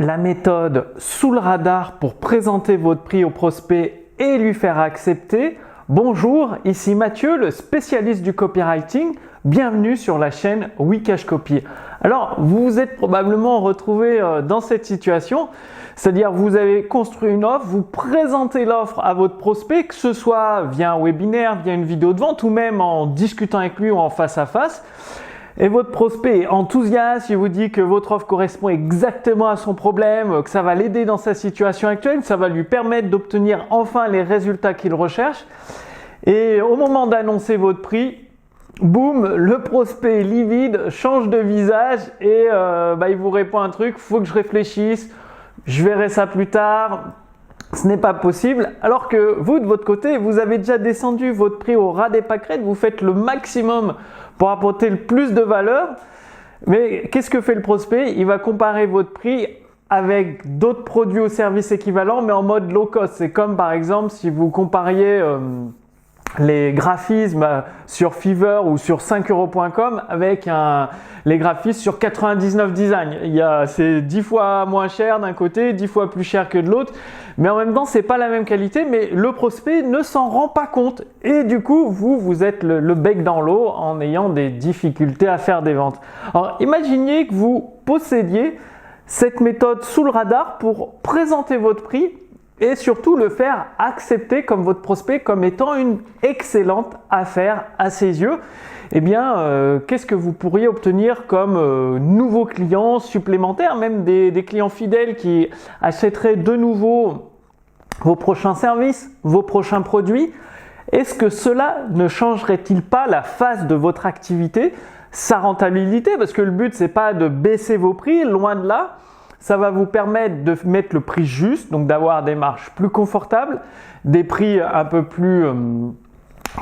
la méthode sous le radar pour présenter votre prix au prospect et lui faire accepter. Bonjour, ici Mathieu, le spécialiste du copywriting. Bienvenue sur la chaîne Wikash Copy. Alors, vous vous êtes probablement retrouvé dans cette situation, c'est-à-dire vous avez construit une offre, vous présentez l'offre à votre prospect, que ce soit via un webinaire, via une vidéo de vente ou même en discutant avec lui ou en face à face. Et votre prospect est enthousiaste, il vous dit que votre offre correspond exactement à son problème, que ça va l'aider dans sa situation actuelle, que ça va lui permettre d'obtenir enfin les résultats qu'il recherche. Et au moment d'annoncer votre prix, boum, le prospect livide change de visage et il vous répond un truc, faut que je réfléchisse, je verrai ça plus tard, ce n'est pas possible. Alors que vous, de votre côté, vous avez déjà descendu votre prix au ras des pâquerettes, vous faites le maximum pour apporter le plus de valeur. Mais qu'est-ce que fait le prospect? Il va comparer votre prix avec d'autres produits ou services équivalents, mais en mode low cost. C'est comme par exemple si vous compariez les graphismes sur Fiverr ou sur 5euros.com avec les graphismes sur 99 Design. C'est 10 fois moins cher d'un côté, 10 fois plus cher que de l'autre, mais en même temps c'est pas la même qualité, mais le prospect ne s'en rend pas compte et du coup vous êtes le bec dans l'eau en ayant des difficultés à faire des ventes. Alors imaginez que vous possédiez cette méthode sous le radar pour présenter votre prix et surtout le faire accepter comme votre prospect comme étant une excellente affaire à ses yeux. Eh bien, qu'est-ce que vous pourriez obtenir comme nouveaux clients supplémentaires, même des clients fidèles qui achèteraient de nouveau vos prochains services, vos prochains produits? Est-ce que cela ne changerait-il pas la face de votre activité, sa rentabilité? Parce que le but, c'est pas de baisser vos prix, loin de là. Ça va vous permettre de mettre le prix juste, donc d'avoir des marges plus confortables, des prix un peu plus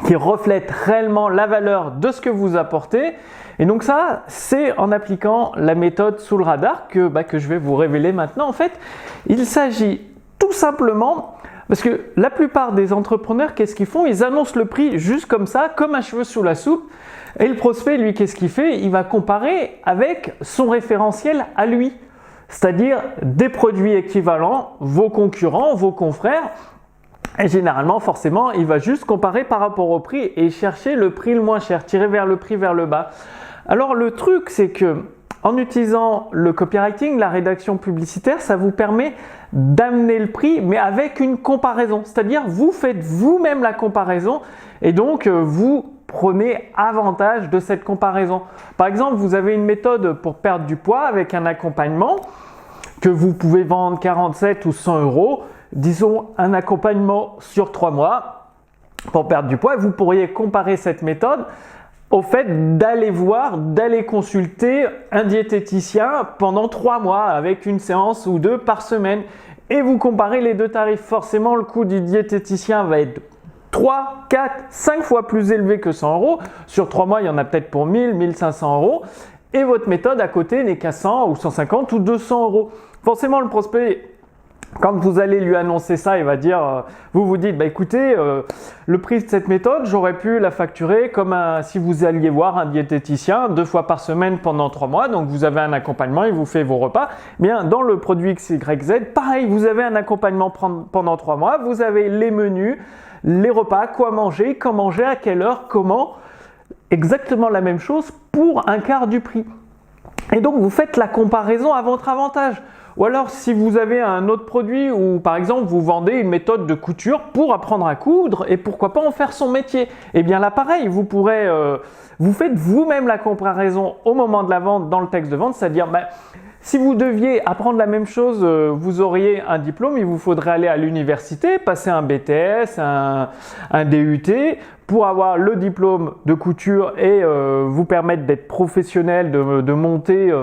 qui reflètent réellement la valeur de ce que vous apportez. Et donc ça, c'est en appliquant la méthode sous le radar que je vais vous révéler maintenant. En fait, il s'agit tout simplement, parce que la plupart des entrepreneurs, qu'est-ce qu'ils font? Ils annoncent le prix juste comme ça, comme un cheveu sous la soupe. Et le prospect, lui, qu'est-ce qu'il fait? Il va comparer avec son référentiel à lui. C'est-à-dire des produits équivalents, vos concurrents, vos confrères. Et généralement, forcément, il va juste comparer par rapport au prix et chercher le prix le moins cher, tirer vers le prix vers le bas. Alors le truc, c'est que en utilisant le copywriting, la rédaction publicitaire, ça vous permet d'amener le prix, mais avec une comparaison. C'est-à-dire, vous faites vous-même la comparaison et donc vous prenez avantage de cette comparaison. Par exemple, vous avez une méthode pour perdre du poids avec un accompagnement que vous pouvez vendre 47 ou 100 euros, disons un accompagnement sur 3 mois pour perdre du poids. Vous pourriez comparer cette méthode au fait d'aller consulter un diététicien pendant 3 mois avec une séance ou 2 par semaine et vous comparez les deux tarifs. Forcément, le coût du diététicien va être 3, 4, 5 fois plus élevé que 100 euros. Sur 3 mois, il y en a peut-être pour 1000, 1500 euros. Et votre méthode à côté n'est qu'à 100 ou 150 ou 200 euros. Forcément, le prospect, quand vous allez lui annoncer ça, il va dire, vous dites, écoutez, le prix de cette méthode, j'aurais pu la facturer comme si vous alliez voir un diététicien 2 fois par semaine pendant 3 mois. Donc, vous avez un accompagnement, il vous fait vos repas. Bien, dans le produit XYZ, pareil, vous avez un accompagnement pendant 3 mois. Vous avez les menus, les repas, quoi manger, quand manger, à quelle heure, comment. Exactement la même chose pour un quart du prix. Et donc, vous faites la comparaison à votre avantage. Ou alors, si vous avez un autre produit ou par exemple, vous vendez une méthode de couture pour apprendre à coudre et pourquoi pas en faire son métier. Eh bien là, pareil, vous faites vous-même la comparaison au moment de la vente dans le texte de vente, c'est-à-dire si vous deviez apprendre la même chose, vous auriez un diplôme, il vous faudrait aller à l'université, passer un BTS, un DUT pour avoir le diplôme de couture et vous permettre d'être professionnel, de monter,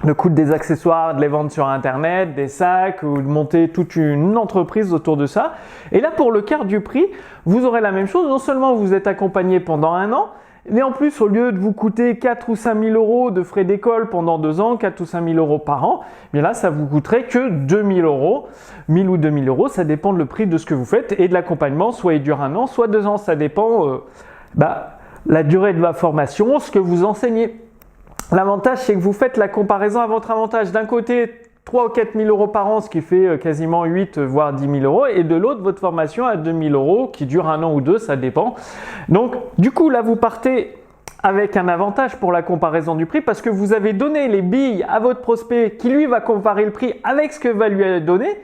de coudre des accessoires, de les vendre sur Internet, des sacs ou de monter toute une entreprise autour de ça. Et là, pour le quart du prix, vous aurez la même chose. Non seulement vous êtes accompagné pendant 1 an, mais en plus, au lieu de vous coûter 4 ou 5 000 euros de frais d'école pendant 2 ans, 4 ou 5 000 euros par an, bien là, ça vous coûterait que 2 000 euros. 1 000 ou 2 000 euros, ça dépend de le prix de ce que vous faites et de l'accompagnement. Soit il dure 1 an, soit 2 ans. Ça dépend la durée de la formation, ce que vous enseignez. L'avantage, c'est que vous faites la comparaison à votre avantage. D'un côté, 3 ou 4 000 euros par an, ce qui fait quasiment 8 voire 10 000 euros, et de l'autre votre formation à 2 000 euros qui dure 1 an ou 2, ça dépend. Donc du coup là vous partez avec un avantage pour la comparaison du prix parce que vous avez donné les billes à votre prospect qui lui va comparer le prix avec ce que va lui donner.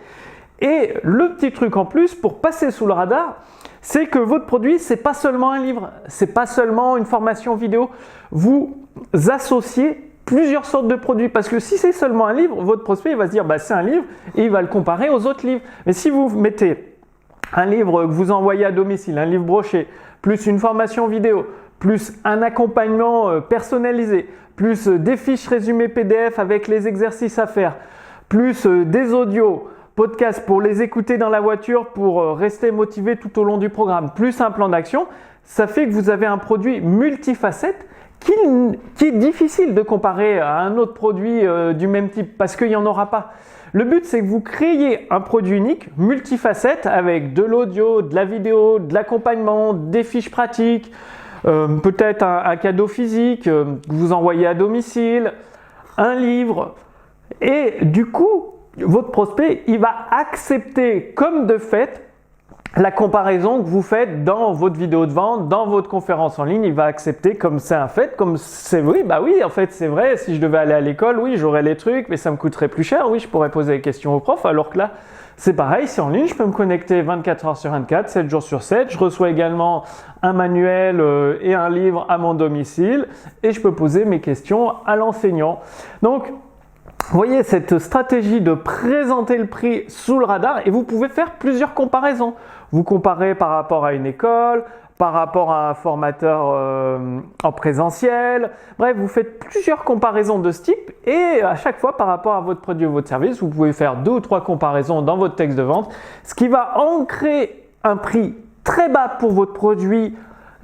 Et le petit truc en plus pour passer sous le radar, c'est que votre produit, c'est pas seulement un livre, c'est pas seulement une formation vidéo. Vous associez plusieurs sortes de produits parce que si c'est seulement un livre, votre prospect il va se dire bah, c'est un livre et il va le comparer aux autres livres. Mais si vous mettez un livre que vous envoyez à domicile, un livre broché, plus une formation vidéo, plus un accompagnement personnalisé, plus des fiches résumées PDF avec les exercices à faire, plus des audios, podcasts pour les écouter dans la voiture pour rester motivé tout au long du programme, plus un plan d'action, ça fait que vous avez un produit multifacette qui est difficile de comparer à un autre produit du même type parce qu'il n'y en aura pas. Le but, c'est que vous créiez un produit unique, multifacette, avec de l'audio, de la vidéo, de l'accompagnement, des fiches pratiques, peut-être un cadeau physique que vous envoyez à domicile, un livre. Et du coup, votre prospect, il va accepter comme de fait la comparaison que vous faites dans votre vidéo de vente, dans votre conférence en ligne, il va accepter comme c'est un fait, comme c'est oui, bah oui, en fait c'est vrai, si je devais aller à l'école, oui, j'aurais les trucs, mais ça me coûterait plus cher, oui, je pourrais poser des questions au prof, alors que là, c'est pareil, c'est en ligne, je peux me connecter 24 heures sur 24, 7 jours sur 7, je reçois également un manuel et un livre à mon domicile et je peux poser mes questions à l'enseignant. Donc, vous voyez cette stratégie de présenter le prix sous le radar et vous pouvez faire plusieurs comparaisons. Vous comparez par rapport à une école, par rapport à un formateur en présentiel. Bref, vous faites plusieurs comparaisons de ce type et à chaque fois par rapport à votre produit ou votre service, vous pouvez faire 2 ou 3 comparaisons dans votre texte de vente, ce qui va ancrer un prix très bas pour votre produit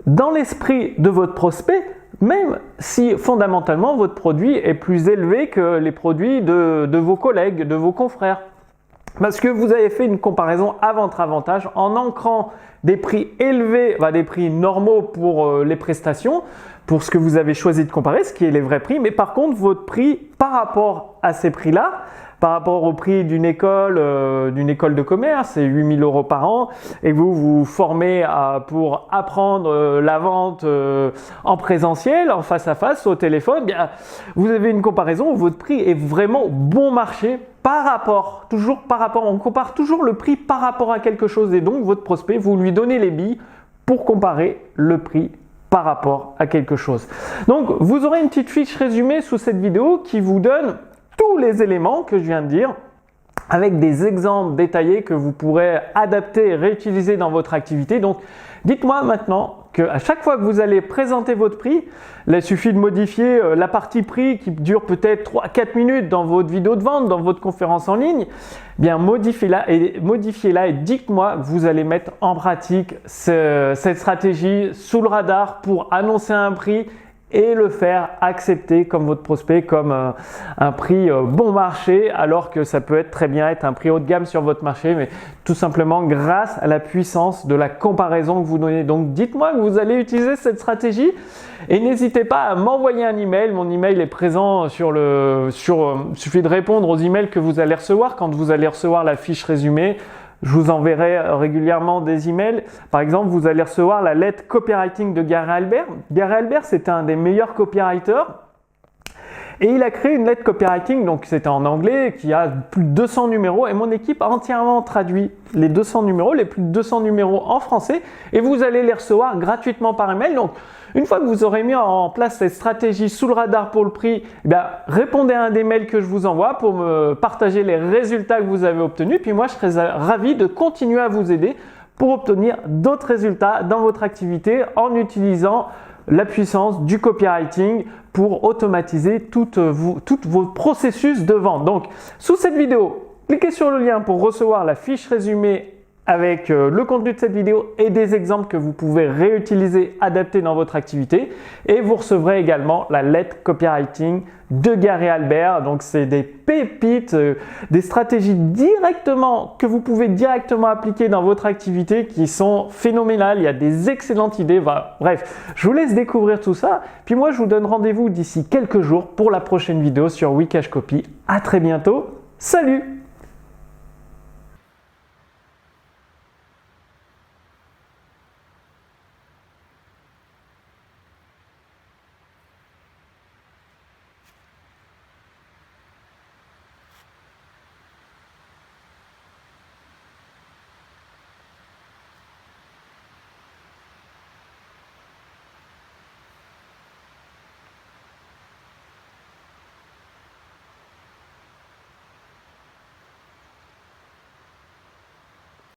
dans l'esprit de votre prospect, même si fondamentalement votre produit est plus élevé que les produits de vos collègues, de vos confrères. Parce que vous avez fait une comparaison à votre avantage en ancrant des prix élevés, des prix normaux pour les prestations, pour ce que vous avez choisi de comparer, ce qui est les vrais prix. Mais par contre, votre prix par rapport à ces prix-là, par rapport au prix d'une école de commerce, c'est 8 000 euros par an, et vous vous formez pour apprendre la vente en présentiel, en face à face, au téléphone, bien, vous avez une comparaison où votre prix est vraiment bon marché on compare toujours le prix par rapport à quelque chose et donc votre prospect, vous lui donnez les billes pour comparer le prix par rapport à quelque chose. Donc, vous aurez une petite fiche résumée sous cette vidéo qui vous donne tous les éléments que je viens de dire avec des exemples détaillés que vous pourrez adapter et réutiliser dans votre activité. Donc, dites-moi maintenant qu'à chaque fois que vous allez présenter votre prix, là, il suffit de modifier la partie prix qui dure peut-être 3-4 minutes dans votre vidéo de vente, dans votre conférence en ligne, bien modifiez-la et dites-moi que vous allez mettre en pratique cette stratégie sous le radar pour annoncer un prix et le faire accepter comme votre prospect comme un prix bon marché alors que ça peut très bien être un prix haut de gamme sur votre marché mais tout simplement grâce à la puissance de la comparaison que vous donnez. Donc dites-moi que vous allez utiliser cette stratégie et n'hésitez pas à m'envoyer un email. Mon email est présent il suffit de répondre aux emails que vous allez recevoir quand vous allez recevoir la fiche résumée. Je vous enverrai régulièrement des emails. Par exemple, vous allez recevoir la lettre copywriting de Gary Albert. Gary Albert, c'est un des meilleurs copywriters. Et il a créé une lettre copywriting, donc c'était en anglais, qui a plus de 200 numéros. Et mon équipe a entièrement traduit les 200 numéros, les plus de 200 numéros en français. Et vous allez les recevoir gratuitement par email. Donc, une fois que vous aurez mis en place cette stratégie sous le radar pour le prix, répondez à un des mails que je vous envoie pour me partager les résultats que vous avez obtenus. Puis moi, je serai ravi de continuer à vous aider pour obtenir d'autres résultats dans votre activité en utilisant la puissance du copywriting pour automatiser tous vos processus de vente. Donc, sous cette vidéo, cliquez sur le lien pour recevoir la fiche résumée avec le contenu de cette vidéo et des exemples que vous pouvez réutiliser, adapter dans votre activité. Et vous recevrez également la lettre copywriting de Gary Albert. Donc, c'est des pépites, des stratégies que vous pouvez directement appliquer dans votre activité qui sont phénoménales. Il y a des excellentes idées. Bref, je vous laisse découvrir tout ça. Puis moi, je vous donne rendez-vous d'ici quelques jours pour la prochaine vidéo sur Wikash Copy. À très bientôt. Salut!